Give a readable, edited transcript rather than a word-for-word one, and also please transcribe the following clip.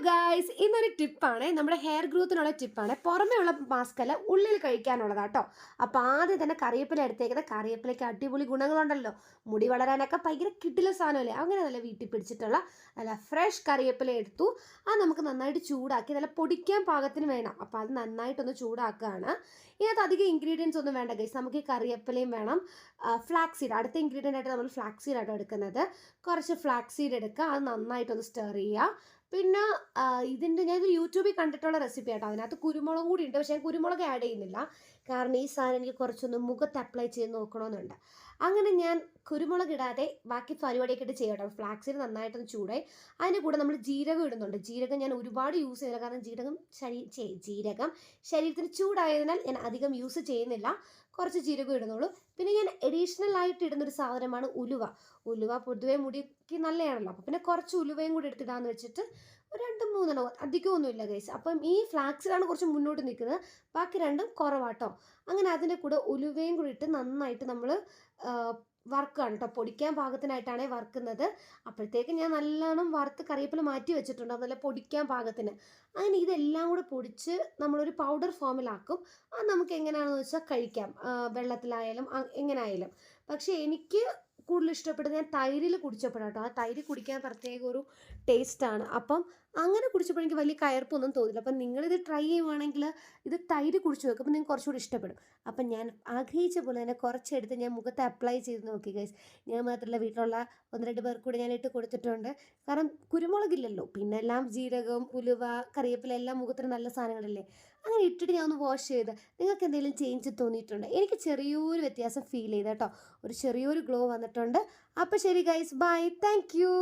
Guys, ഇന്നൊരു ടിപ്പാണ് നമ്മുടെ ഹെയർ ഗ്രോത്തിനുള്ള ടിപ്പാണ്. പുറമേ ഉള്ള മാസ്ക് അല്ല, ഉള്ളിൽ കഴിക്കാനുള്ളതാട്ടോ. അപ്പോൾ ആദ്യം തന്നെ കറിവേപ്പില എടുത്തേക്കുന്നത്. കറിവേപ്പിലയ്ക്ക് അടിപൊളി ഗുണങ്ങളുണ്ടല്ലോ. മുടി വളരാനൊക്കെ ഭയങ്കര കിടില സാധനമല്ലേ. അങ്ങനെ നല്ല വീട്ടിൽ പിടിച്ചിട്ടുള്ള നല്ല ഫ്രഷ് കറിവേപ്പില എടുത്തു. അത് നമുക്ക് നന്നായിട്ട് ചൂടാക്കി നല്ല പൊടിക്കാൻ പാകത്തിന് വേണം. അപ്പോൾ അത് നന്നായിട്ടൊന്ന് ചൂടാക്കുകയാണ്. ഇതിനകത്ത് അധികം ഇൻഗ്രീഡിയൻസ് ഒന്നും വേണ്ട ഗൈസ്. നമുക്ക് ഈ കറിവേപ്പിലയും വേണം. ഫ്ലാക്സീഡ് അടുത്ത ഇൻഗ്രീഡിയൻ്റ് ആയിട്ട് നമ്മൾ ഫ്ലാക്സീഡ് ആട്ടോ എടുക്കുന്നത്. കുറച്ച് ഫ്ലാക്സീഡ് എടുക്കുക, അത് നന്നായിട്ടൊന്ന് സ്റ്റർ ചെയ്യുക. പിന്നെ ഇതിൻ്റെ ഞാനിത് യൂട്യൂബിൽ കണ്ടിട്ടുള്ള റെസിപ്പി ആട്ടോ. അതിനകത്ത് കുരുമുളകും കൂടി ഉണ്ട്, പക്ഷേ ഞാൻ കുരുമുളക് ആഡ് ചെയ്യുന്നില്ല. കാരണം ഈ സാധനം എനിക്ക് കുറച്ചൊന്ന് മുഖത്ത് അപ്ലൈ ചെയ്ത് നോക്കണമെന്നുണ്ട്. അങ്ങനെ ഞാൻ കുരുമുളക് ഇടാതെ ബാക്കി പരിപാടിയൊക്കെ ഇട്ട് ചെയ്യട്ടോ. ഫ്ലാക്സിന് നന്നായിട്ടൊന്ന് ചൂടായി. അതിൻ്റെ കൂടെ നമ്മൾ ജീരകം ഇടുന്നുണ്ട്. ജീരകം ഞാൻ ഒരുപാട് യൂസ് ചെയ്തില്ല, കാരണം ജീരകം ശരീരത്തിന് ചൂടായതിനാൽ ഞാൻ അധികം യൂസ് ചെയ്യുന്നില്ല. കുറച്ച് ജീരകം ഇടുന്നുള്ളൂ. പിന്നെ ഞാൻ അഡീഷണൽ ആയിട്ട് ഇടുന്നൊരു സാധനമാണ് ഉലുവ. ഉലുവ പൊതുവേ മുടിക്ക് നല്ലതാണല്ലോ. അപ്പോൾ പിന്നെ കുറച്ച് ഉലുവയും കൂടി എടുത്തിടാന്ന് വെച്ചിട്ട് ഒരു 2-3 അധികമൊന്നുമില്ല ഗൈസ്. അപ്പം ഈ ഫ്ലാക്സിലാണ് കുറച്ച് മുന്നോട്ട് നിൽക്കുന്നത്, ബാക്കി രണ്ടും കുറവാട്ടോ. അങ്ങനെ അതിൻ്റെ കൂടെ ഉലുവയും കൂടി ഇട്ട് നന്നായിട്ട് നമ്മൾ വറുക്കുകയാണ് കേട്ടോ. പൊടിക്കാൻ പാകത്തിനായിട്ടാണ് വറുക്കുന്നത്. അപ്പോഴത്തേക്ക് ഞാൻ നല്ലോണം വറുത്ത് കറിവേപ്പില മാറ്റി വെച്ചിട്ടുണ്ട്, നല്ല പൊടിക്കാൻ പാകത്തിന്. അങ്ങനെ ഇതെല്ലാം കൂടെ പൊടിച്ച് നമ്മളൊരു പൗഡർ ഫോമിലാക്കും. അത് നമുക്ക് എങ്ങനെയാണെന്ന് വെച്ചാൽ കഴിക്കാം, വെള്ളത്തിലായാലും എങ്ങനെയായാലും. പക്ഷേ എനിക്ക് കൂടുതൽ ഇഷ്ടപ്പെട്ടത് ഞാൻ തൈരിൽ കുടിച്ചപ്പോഴാട്ടോ. ആ തൈര് കുടിക്കാൻ പ്രത്യേക ഒരു ടേസ്റ്റാണ്. അപ്പം അങ്ങനെ കുടിച്ചപ്പോൾ എനിക്ക് വലിയ കയർപ്പൊന്നും തോന്നില്ല. അപ്പം നിങ്ങളിത് ട്രൈ ചെയ്യുവാണെങ്കിൽ ഇത് തൈര് കുടിച്ച് വെക്കും, അപ്പോൾ നിങ്ങൾക്ക് കുറച്ചുകൂടി ഇഷ്ടപ്പെടും. അപ്പം ഞാൻ ആഗ്രഹിച്ച പോലെ തന്നെ കുറച്ചെടുത്ത് ഞാൻ മുഖത്ത് അപ്ലൈ ചെയ്ത് നോക്കി ഗൈസ്. ഞാൻ മാത്രമല്ല, വീട്ടിലുള്ള 1-2 പേർക്ക് കൂടി ഞാൻ ഇട്ട് കൊടുത്തിട്ടുണ്ട്. കാരണം കുരുമുളകില്ലല്ലോ, പിന്നെ എല്ലാം ജീരകം, ഉലുവ, കറിവേപ്പില എല്ലാം മുഖത്തിന് നല്ല സാധനങ്ങളല്ലേ. അങ്ങനെ ഇട്ടിട്ട് ഞാൻ ഒന്ന് വാഷ് ചെയ്ത്. നിങ്ങൾക്ക് എന്തെങ്കിലും ചേഞ്ച് തോന്നിയിട്ടുണ്ട്? എനിക്ക് ചെറിയൊരു വ്യത്യാസം ഫീൽ ചെയ്ത് കേട്ടോ. ഒരു ചെറിയൊരു ഗ്ലോ വന്നിട്ടുണ്ട്. അപ്പോൾ ശരി ഗൈസ്, ബൈ, താങ്ക് യു.